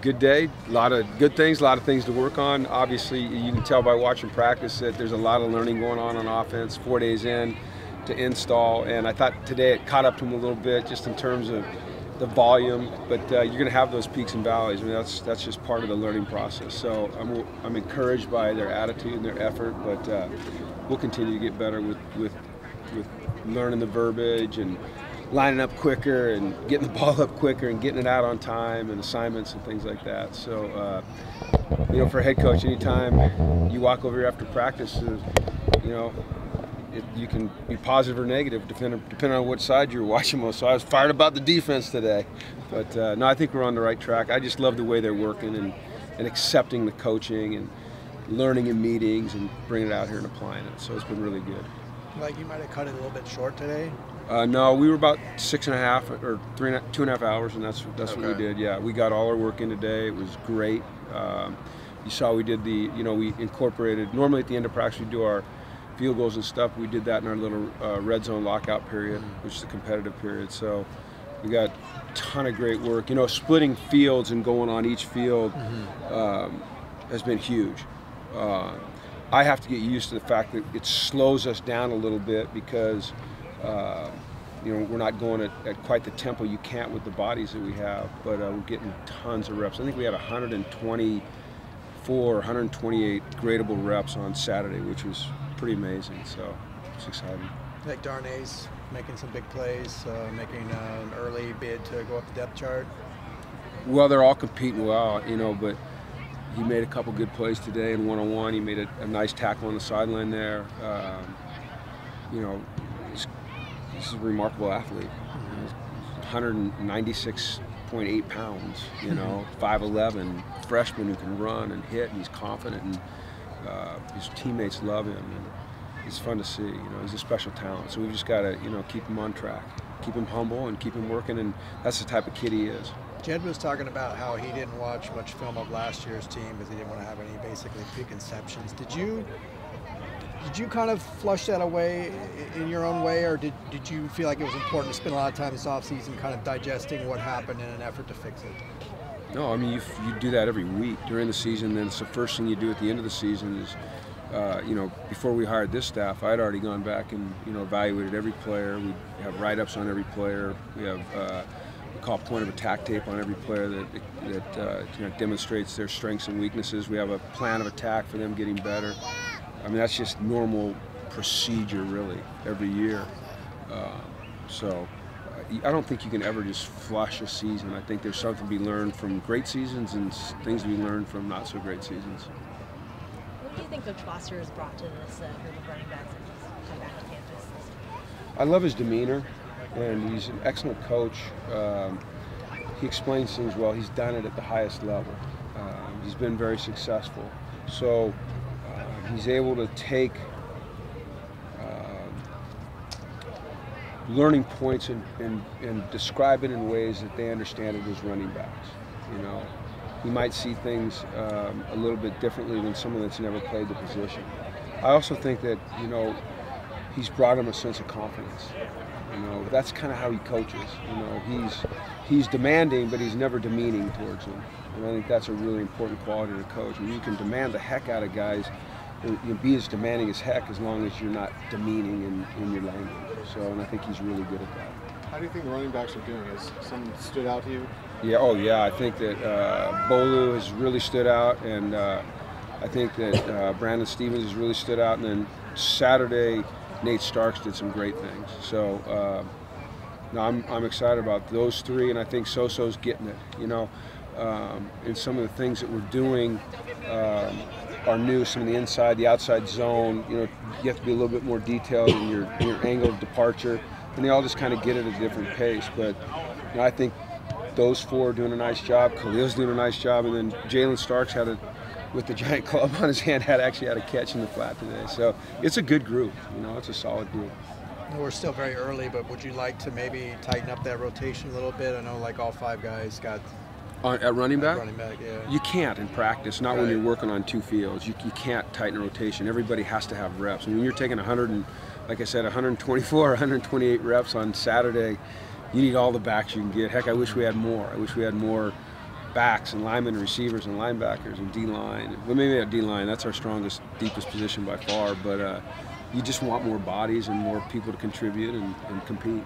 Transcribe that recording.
good day, a lot of good things, a lot of things to work on. Obviously, you can tell by watching practice that there's a lot of learning going on offense, 4 days in to install, and I thought today it caught up to him a little bit just in terms of the volume, but you're going to have those peaks and valleys. I mean, that's just part of the learning process. So I'm encouraged by their attitude and their effort, but we'll continue to get better with learning the verbiage and lining up quicker and getting the ball up quicker and getting it out on time and assignments and things like that. So, you know, for a head coach, anytime you walk over here after practice, you know, you can be positive or negative depending on which side you're watching most. So I was fired about the defense today. But no, I think we're on the right track. I just love the way they're working and accepting the coaching and learning in meetings and bringing it out here and applying it. So it's been really good. Like you might have cut it a little bit short today? No, we were about 6.5 or 2.5 hours, and that's okay. What we did. Yeah, we got all our work in today. It was great. You saw we did we incorporated, normally at the end of practice we do our field goals and stuff. We did that in our little red zone lockout period, which is a competitive period. So we got a ton of great work. You know, splitting fields and going on each field has been huge. I have to get used to the fact that it slows us down a little bit because you know, we're not going at quite the tempo you can't with the bodies that we have, but we're getting tons of reps. I think we had 124, 128 gradable reps on Saturday, which was pretty amazing, so it's exciting. Like Darnay's making some big plays, making an early bid to go up the depth chart. Well, they're all competing well, you know, but he made a couple good plays today in one-on-one. He made a nice tackle on the sideline there. You know, he's a remarkable athlete. 196.8 pounds, you know, 5'11", freshman who can run and hit, and he's confident, and his teammates love him, and it's fun to see. You know, he's a special talent. So we've just got to, you know, keep him on track, keep him humble, and keep him working, and that's the type of kid he is. Jed was talking about how he didn't watch much film of last year's team because he didn't want to have any basically preconceptions. Did you kind of flush that away in your own way, or did you feel like it was important to spend a lot of time this offseason kind of digesting what happened in an effort to fix it? No, I mean, you do that every week during the season. Then it's the first thing you do at the end of the season is, you know, before we hired this staff, I'd already gone back and, you know, evaluated every player. We have write-ups on every player. We have we call point of attack tape on every player that you know, demonstrates their strengths and weaknesses. We have a plan of attack for them getting better. I mean, that's just normal procedure, really, every year. So I don't think you can ever just flush a season. I think there's something to be learned from great seasons and things to be learned from not so great seasons. What do you think Coach Foster has brought to this group of running backs as he's come back to campus? I love his demeanor, and he's an excellent coach. He explains things well. He's done it at the highest level. He's been very successful. So he's able to take learning points and describe it in ways that they understand it as running backs. You know, he might see things a little bit differently than someone that's never played the position. I also think that, you know, he's brought him a sense of confidence. You know, that's kind of how he coaches. You know, he's demanding, but he's never demeaning towards them. And I think that's a really important quality to coach. And you can demand the heck out of guys. You can be as demanding as heck as long as you're not demeaning in your language. So, and I think he's really good at that. How do you think the running backs are doing? Has someone stood out to you? Yeah, oh yeah, I think that Bolu has really stood out, and I think that Brandon Stevens has really stood out, and then Saturday, Nate Starks did some great things. So, no, I'm excited about those three, and I think Soso's getting it, you know. And some of the things that we're doing are new, some of the inside, the outside zone. You know, you have to be a little bit more detailed in your angle of departure, and they all just kind of get at a different pace. But you know, I think those four are doing a nice job. Khalil's doing a nice job, and then Jalen Starks with the giant club on his hand, actually had a catch in the flat today. So it's a good group. You know, it's a solid group. We're still very early, but would you like to maybe tighten up that rotation a little bit? I know, like, all five guys got. At running back? Running back, yeah. You can't in practice, not when you're working on two fields. You can't tighten a rotation. Everybody has to have reps. And when you're taking 124, 128 reps on Saturday, you need all the backs you can get. Heck, I wish we had more. I wish we had more backs and linemen and receivers and linebackers and D-line. Well, maybe not D-line, that's our strongest, deepest position by far, but you just want more bodies and more people to contribute and compete.